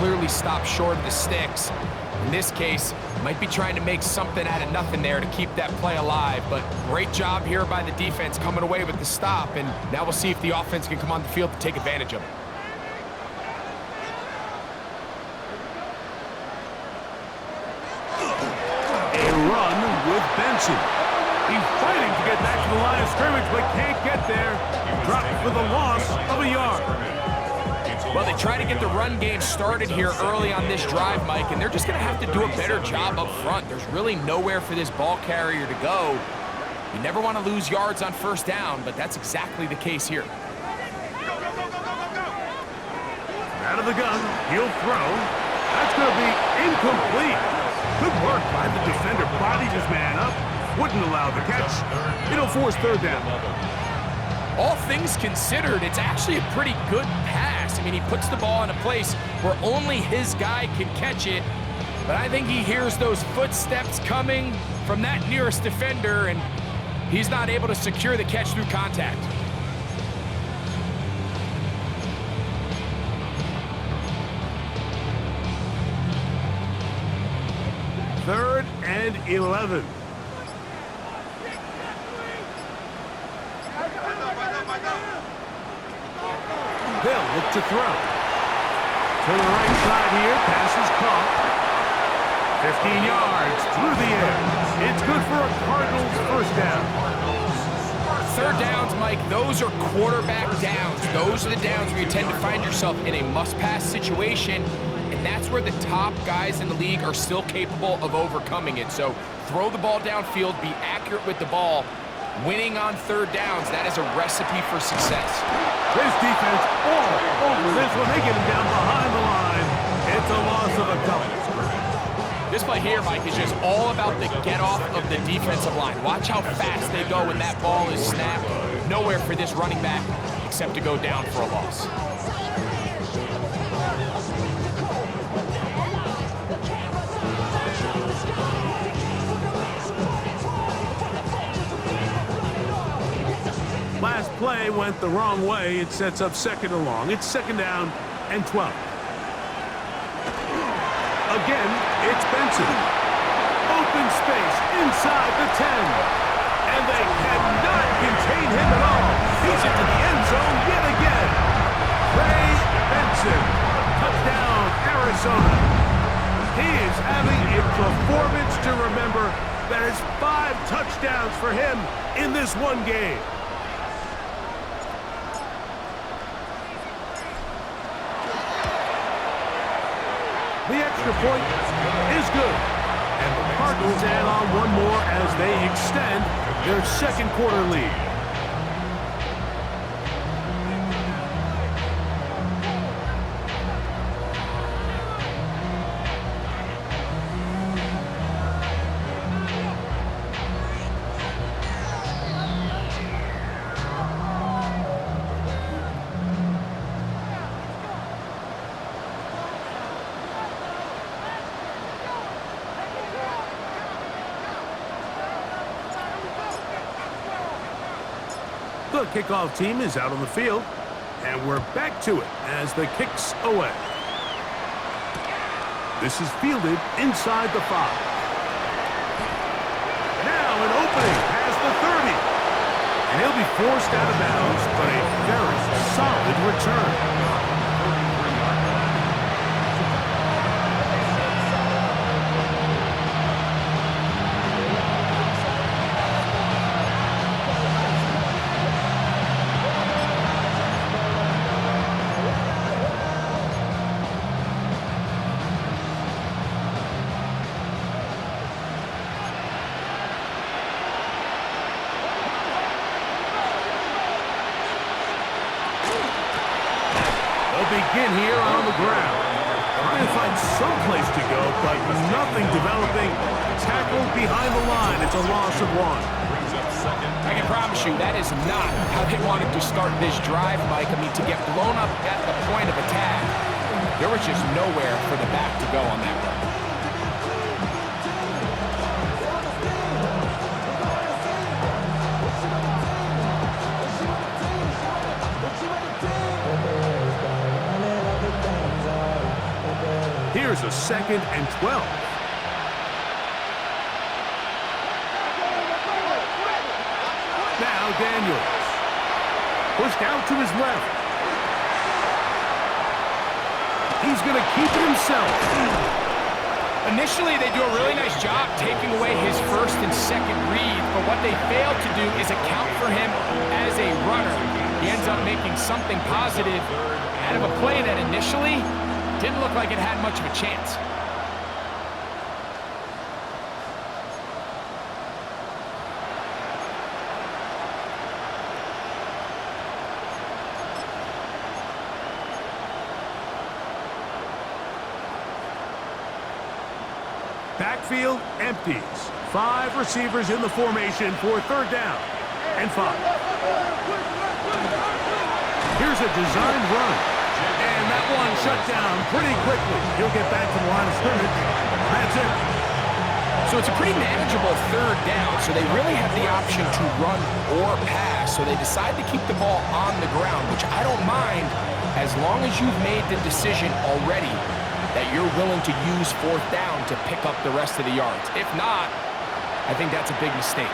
clearly stopped short of the sticks. In this case, might be trying to make something out of nothing there to keep that play alive, but great job here by the defense coming away with the stop, and now we'll see if the offense can come on the field to take advantage of it. A run with Benson. He's fighting to get back to the line of scrimmage, but can't get there. Dropped for the loss of a yard. Well, they try to get the run game started here early on this drive, Mike, and they're just going to have to do a better job up front. There's really nowhere for this ball carrier to go. You never want to lose yards on first down, but that's exactly the case here. Out of the gun, he'll throw. That's going to be incomplete. Good work by the defender. Bodied his man up. Wouldn't allow the catch. It'll force third down. All things considered, it's actually a pretty good pass. I mean, he puts the ball in a place where only his guy can catch it, but I think he hears those footsteps coming from that nearest defender, and he's not able to secure the catch through contact. Third and 11. They'll look to throw. To the right side here, pass is caught. 15 yards through the air. It's good for a Cardinals first down. Third downs, Mike, those are quarterback downs. Those are the downs where you tend to find yourself in a must-pass situation, and that's where the top guys in the league are still capable of overcoming it. So throw the ball downfield, be accurate with the ball. Winning on third downs, that is a recipe for success. This defense all over this one. They get him down behind the line. It's a loss of a couple. This play here, Mike, is just all about the get-off of the defensive line. Watch how fast they go when that ball is snapped. Nowhere for this running back except to go down for a loss. Last play went the wrong way. It sets up second and long. It's second down and 12. Again, it's Benson. Open space inside the 10. And they cannot contain him at all. He's into the end zone yet again. Trey Benson. Touchdown, Arizona. He is having a performance to remember. That is 5 touchdowns for him in this one game. The extra point is good. And the Cardinals add on one more as they extend their second quarter lead. The kickoff team is out on the field, and we're back to it as the kick's away. This is fielded inside the 5. Now an opening past the 30. And he'll be forced out of bounds, but a very solid return. Begin here on the ground. Trying to find some place to go, but nothing developing. Tackled behind the line. It's a loss of 1. I can promise you that is not how they wanted to start this drive, Mike. I mean, to get blown up at the point of attack, there was just nowhere for the back to go on that run. Here's a 2nd and 12. Now Daniels. Pushed out to his left. He's going to keep it himself. Initially, they do a really nice job taking away his 1st and 2nd read, but what they failed to do is account for him as a runner. He ends up making something positive out of a play that initially didn't look like it had much of a chance. Backfield empties. 5 receivers in the formation for 3rd down and 5. Here's a designed run. And that one shut down pretty quickly. He'll get back to the line of scrimmage. That's it. So it's a pretty manageable 3rd down, so they really have the option to run or pass. So they decide to keep the ball on the ground, which I don't mind as long as you've made the decision already that you're willing to use 4th down to pick up the rest of the yards. If not, I think that's a big mistake.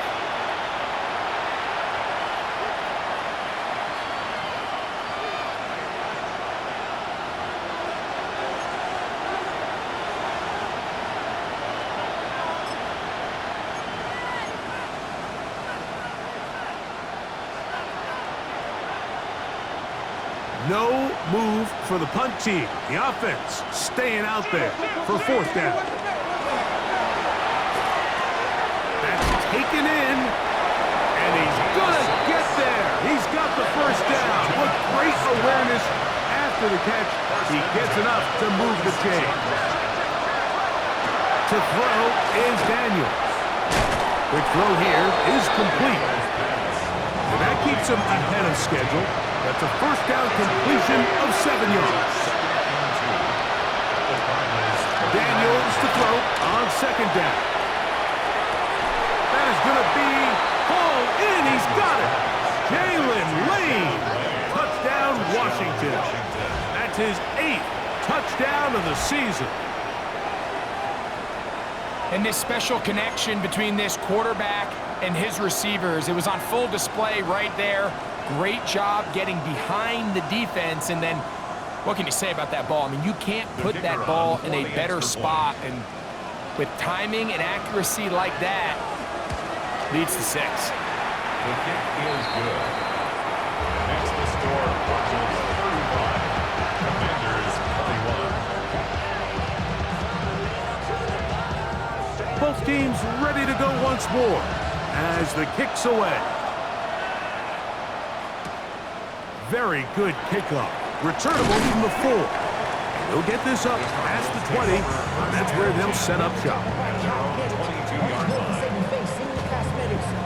No move for the punt team. The offense staying out there for 4th down. That's taken in, and he's gonna get there. He's got the 1st down with great awareness after the catch. He gets enough to move the chain. To throw is Daniels. The throw here is complete. And that keeps him ahead of schedule. That's a 1st down completion of 7 yards. Daniels to throw on 2nd down. That is going to be hauled in. He's got it. Jalen Lane. Touchdown, Washington. That's his 8th touchdown of the season. And this special connection between this quarterback and his receivers, it was on full display right there. Great job getting behind the defense, and then what can you say about that ball? I mean, you can't put that ball in a better spot, and with timing and accuracy like that, leads to 6. The kick is good. Next, the score, Cardinals 35, Commanders 21. Both teams ready to go once more as the kick's away. Very good kickoff. Returnable from the 4. They'll get this up past the 20. And that's where they'll set up shop. 22-yard line.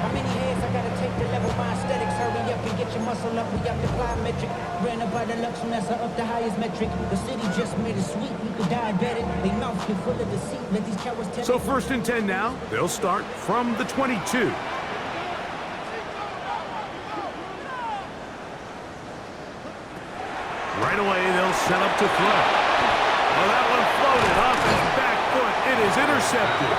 How many hands I gotta take to level my aesthetics? Hurry up and get your muscle up. We up the plyometric. Ran up by the Lux, that's up the highest metric. The city just made it sweet. You could diabetic. They mouth get full of deceit. Let these cowards tell. So 1st and 10 now. They'll start from the 22. Right away, they'll set up to throw. Well, that one floated off his back foot. It is intercepted.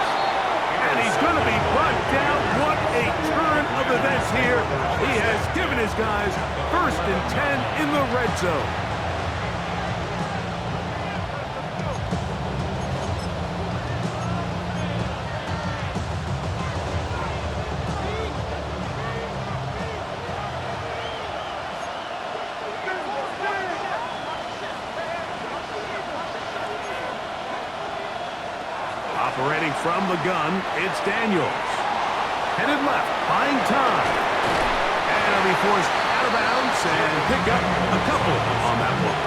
And he's going to be brought down. What a turn of events here. He has given his guys 1st and 10 in the red zone. Operating from the gun, it's Daniels. Headed left, buying time. And he'll be forced out of bounds and pick up a couple on that one.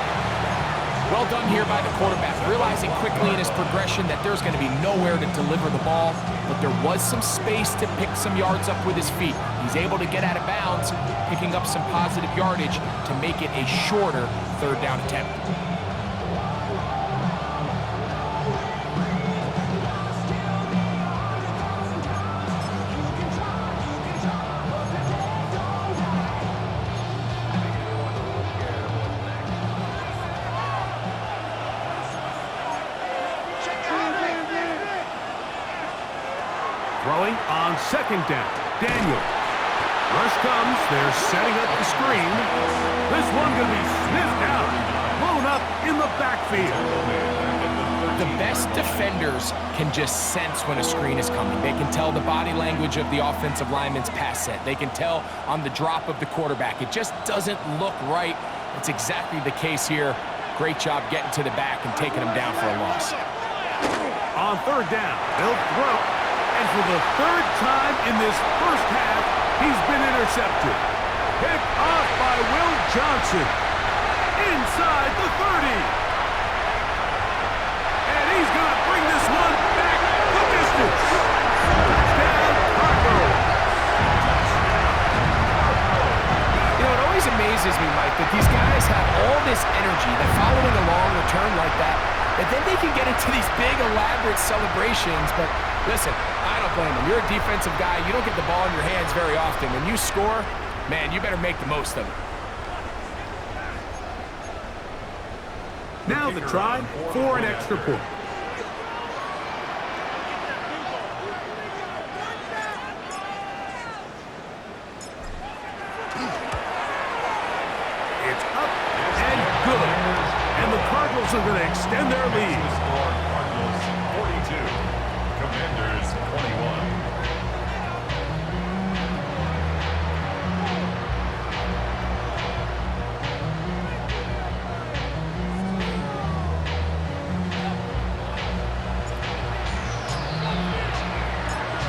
Well done here by the quarterback, realizing quickly in his progression that there's going to be nowhere to deliver the ball, but there was some space to pick some yards up with his feet. He's able to get out of bounds, picking up some positive yardage to make it a shorter 3rd down attempt. Throwing on second down. Daniel. Rush comes. They're setting up the screen. This one going to be sniffed out. Blown up in the backfield. The best defenders can just sense when a screen is coming. They can tell the body language of the offensive lineman's pass set. They can tell on the drop of the quarterback. It just doesn't look right. It's exactly the case here. Great job getting to the back and taking him down for a loss. On third down, they'll throw. And for the third time in this first half, he's been intercepted. Picked off by Will Johnson. Inside the 30. And he's going to bring this one back the distance. Touchdown, Cardinals. You know, it always amazes me, Mike, that these guys have all this energy, that following a long return like that then they can get into these big, elaborate celebrations. But listen, I don't blame them. You're a defensive guy. You don't get the ball in your hands very often. When you score, man, you better make the most of it. Now the try for an extra point. It's up and good. And the Cardinals are going to extend their lead. Cardinals 42, Commanders 21.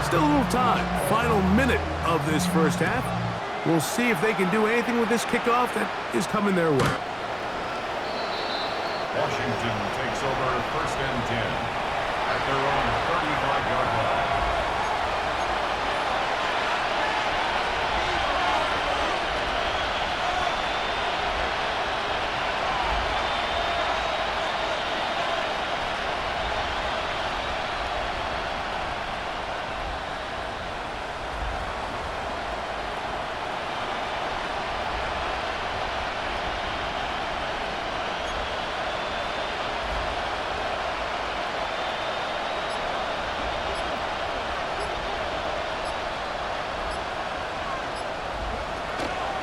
Still a little time. Final minute of this first half. We'll see if they can do anything with this kickoff that is coming their way. Washington takes over first and 10 at their own 35-yard line.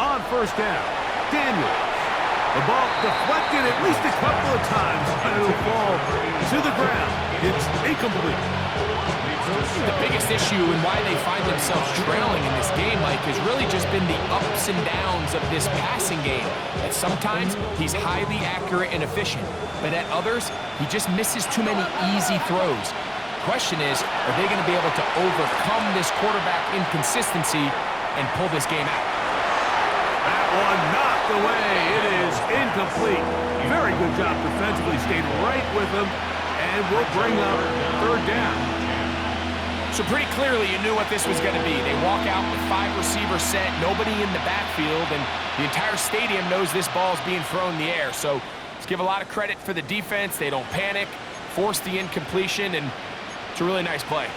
On first down, Daniels. The ball deflected at least a couple of times, but it'll fall to the ground. It's incomplete. The biggest issue and why they find themselves trailing in this game, Mike, has really just been the ups and downs of this passing game. That sometimes he's highly accurate and efficient, but at others, he just misses too many easy throws. Question is, are they going to be able to overcome this quarterback inconsistency and pull this game out? That one knocked away. It is incomplete. Very good job defensively. Stayed right with him, and will bring up third down. So pretty clearly you knew what this was going to be. They walk out with 5 receivers set, nobody in the backfield, and the entire stadium knows this ball is being thrown in the air. So let's give a lot of credit for the defense. They don't panic, force the incompletion, and it's a really nice play.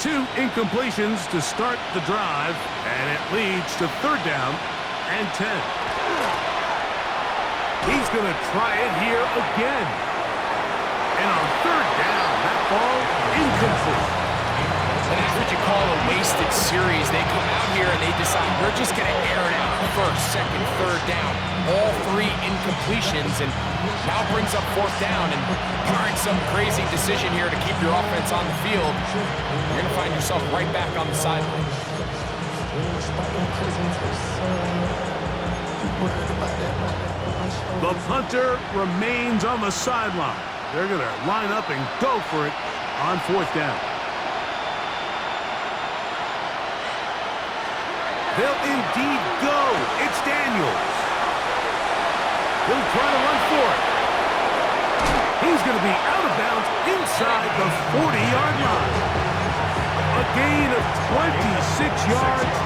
2 incompletions to start the drive, and it leads to third down and 10. He's going to try it here again. And on third down, that ball incomplete. And that's what you call a wasted series. They come out here and they decide we're just going to air it out first, second, third down. All 3 incompletions, and now brings up fourth down. And barring some crazy decision here to keep your offense on the field, you're going to find yourself right back on the sideline. The punter remains on the sideline. They're going to line up and go for it on fourth down. They'll indeed go. It's Daniels. He'll try to run for it. He's going to be out of bounds inside the 40-yard line. A gain of 26 yards,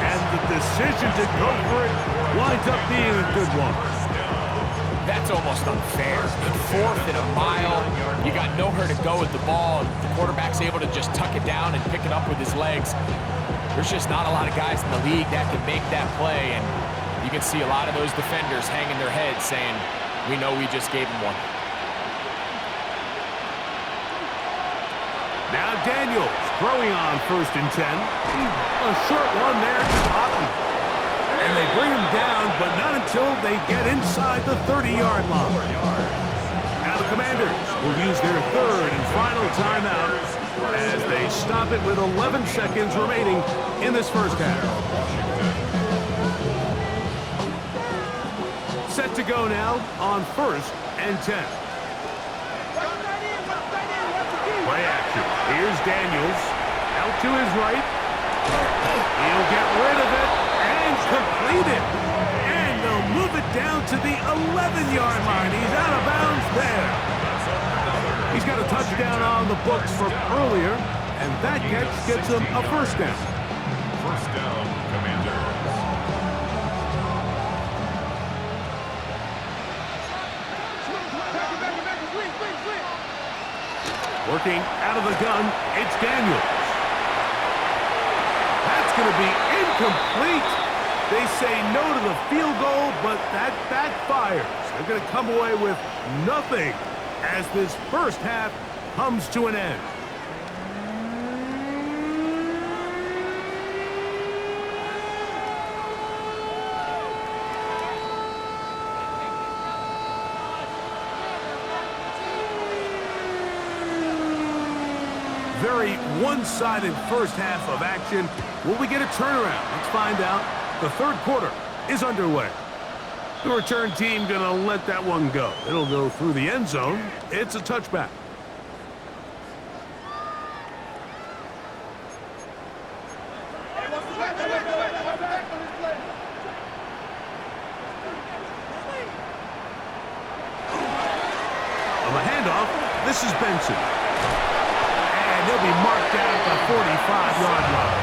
and the decision to go for it winds up being a good one. That's almost unfair. In 4th and a mile, you got nowhere to go with the ball, and the quarterback's able to just tuck it down and pick it up with his legs. There's just not a lot of guys in the league that can make that play, and you can see a lot of those defenders hanging their heads saying, we know we just gave him one. Now Daniels throwing on 1st and 10. A short one there to Otten. And they bring him down, but not until they get inside the 30-yard line. Now the Commanders will use their 3rd and final timeout as they stop it with 11 seconds remaining in this first half. Set to go now on 1st and 10. Play action. Here's Daniels. Out to his right. He'll get rid of it and complete it. And they'll move it down to the 11-yard line. He's out of bounds there. He's got a touchdown on the books from earlier, and that catch gets him a first down. First down, Commanders. Working out of the gun, it's Daniels. That's going to be incomplete. They say no to the field goal, but that backfires. They're going to come away with nothing as this first half comes to an end. Very one-sided first half of action. Will we get a turnaround? Let's find out. The 3rd quarter is underway. The return team gonna let that one go. It'll go through the end zone. It's a touchback. On the handoff, this is Benson. They'll be marked down at the 45-yard line.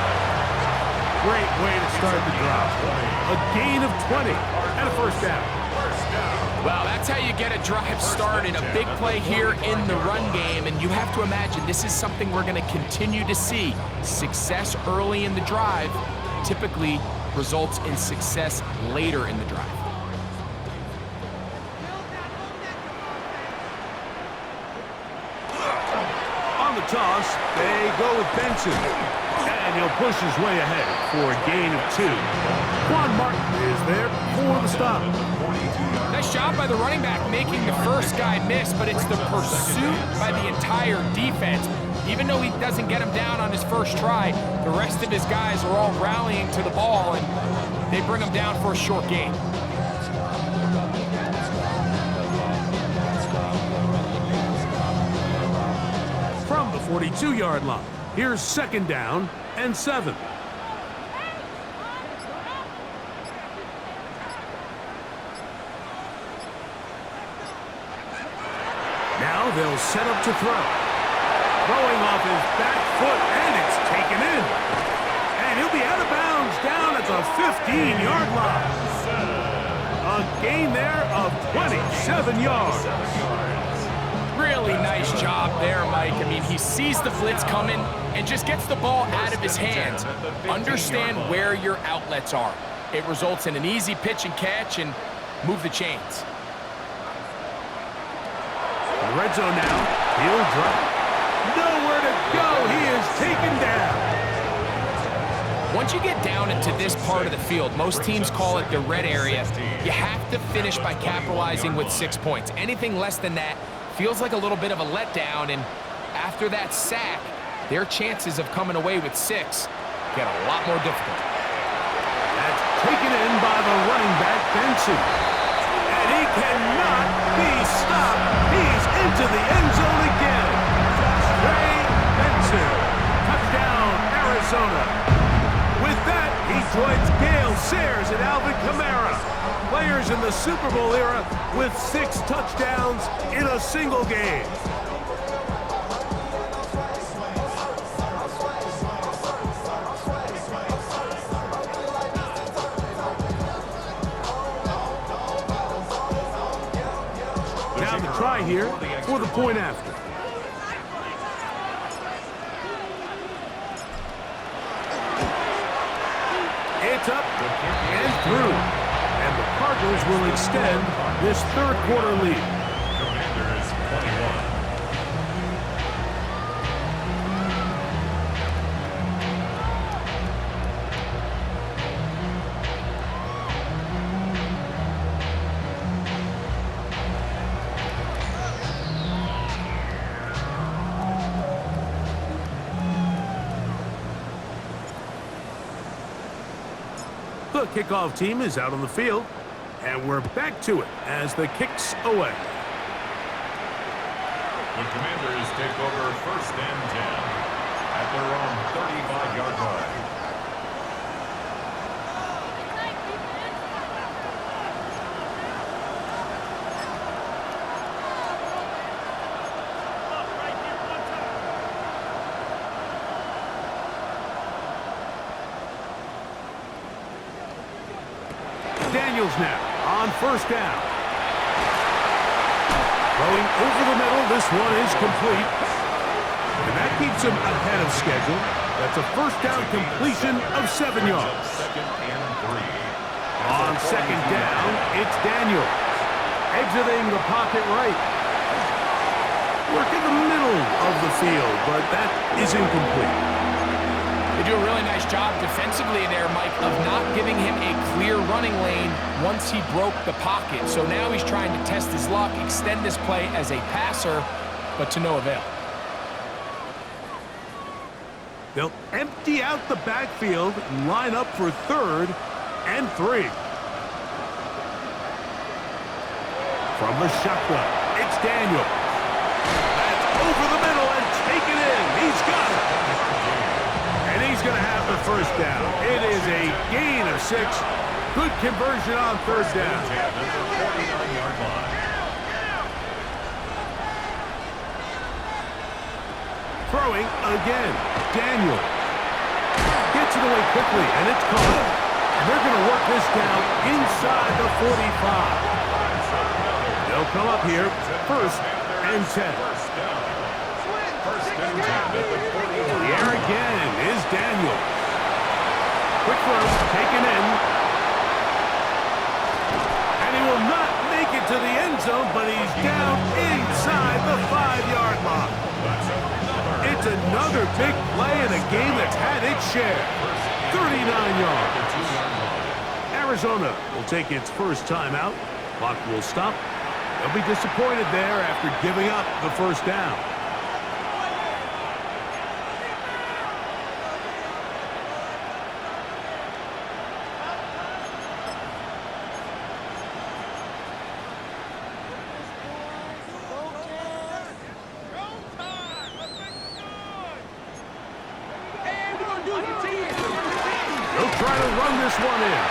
Great way to start the drive. A gain of 20 and a first down. Well, that's how you get a drive started. A big play here in the run game, and you have to imagine this is something we're going to continue to see. Success early in the drive typically results in success later in the drive. Toss, they go with Benson, and he'll push his way ahead for a gain of 2. Quan Martin is there for the stop. Nice job by the running back making the first guy miss, but it's the pursuit by the entire defense. Even though he doesn't get him down on his first try, the rest of his guys are all rallying to the ball, and they bring him down for a short gain. From the 42-yard line, here's 2nd down and 7. Now they'll set up to throw. Throwing off his back foot, and it's taken in. And he'll be out of bounds down at the 15-yard line. A gain there of 27 yards. Really nice job there, Mike. I mean, he sees the blitz coming and just gets the ball out of his hands. Understand where your outlets are. It results in an easy pitch and catch and move the chains. In the red zone now, he'll drop. Nowhere to go. He is taken down. Once you get down into this part of the field, most teams call it the red area. You have to finish by capitalizing with 6 points. Anything less than that feels like a little bit of a letdown, and after that sack, their chances of coming away with 6 get a lot more difficult. That's taken in by the running back, Benson. And he cannot be stopped. He's into the end zone again. Trey Benson, touchdown, Arizona. With that, he joins Gale Sayers and Alvin Kamara, players in the Super Bowl era with 6 touchdowns in a single game. Now the try here for the point after. It's up and through. And the Cardinals will extend this 3rd quarter lead. Commanders 21. The kickoff team is out on the field, and we're back to it as the kick's away. The Commanders take over 1st and 10 at their own 35-yard line. Daniels now on 1st down. Throwing over the middle, this one is complete. And that keeps him ahead of schedule. That's a 1st down completion of 7 yards. 2nd and 3. On 2nd down, it's Daniels. Exiting the pocket right. Work in the middle of the field, but that is incomplete. They do a really nice job defensively there, Mike, of not giving him a clear running lane once he broke the pocket. So now he's trying to test his luck, extend this play as a passer, but to no avail. They'll empty out the backfield and line up for 3rd and 3. From the shotgun, it's Daniels. That's over the middle and taken in. He's got it. And he's going to have the 1st down. It is a gain of 6. Good conversion on 3rd down. Throwing again. Daniels gets it away quickly, and it's caught. And they're going to work this down inside the 45. They'll come up here 1st and 10. The air again is Daniels. Quick throw, taken in. And he will not make it to the end zone, but he's down inside the 5-yard line. It's another big play in a game that's had its share. 39 yards. Arizona will take its first timeout. Clock will stop. They'll be disappointed there after giving up the 1st down. They'll try to run this one in.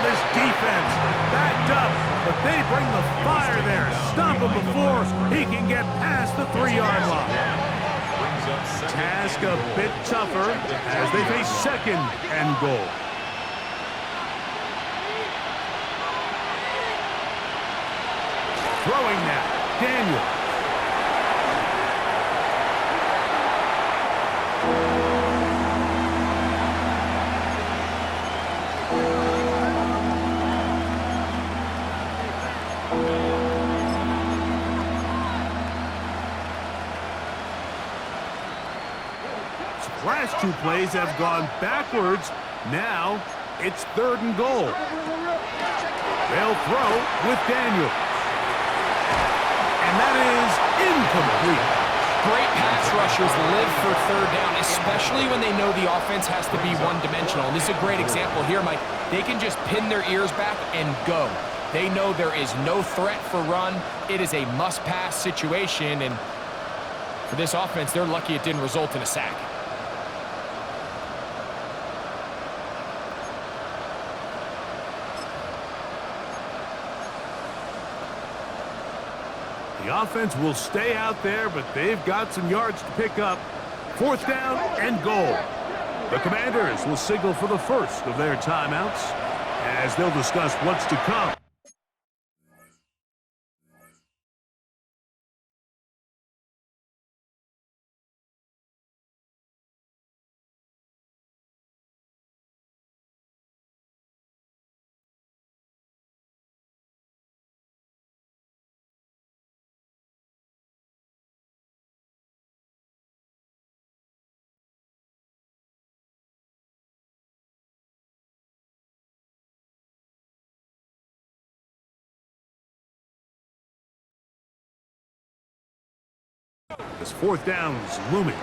This defense backed up, but they bring the fire there. Stop him before he can get past the 3-yard line. Task a bit tougher as they face 2nd and goal. Throwing now, Daniels. Last 2 plays have gone backwards. Now it's 3rd and goal. They'll throw with Daniels. And that is incomplete. Great pass rushers live for 3rd down, especially when they know the offense has to be one-dimensional. And this is a great example here, Mike. They can just pin their ears back and go. They know there is no threat for run. It is a must-pass situation, and for this offense, they're lucky it didn't result in a sack. The offense will stay out there, but they've got some yards to pick up. 4th down and goal. The Commanders will signal for the first of their timeouts as they'll discuss what's to come. This 4th down's looming.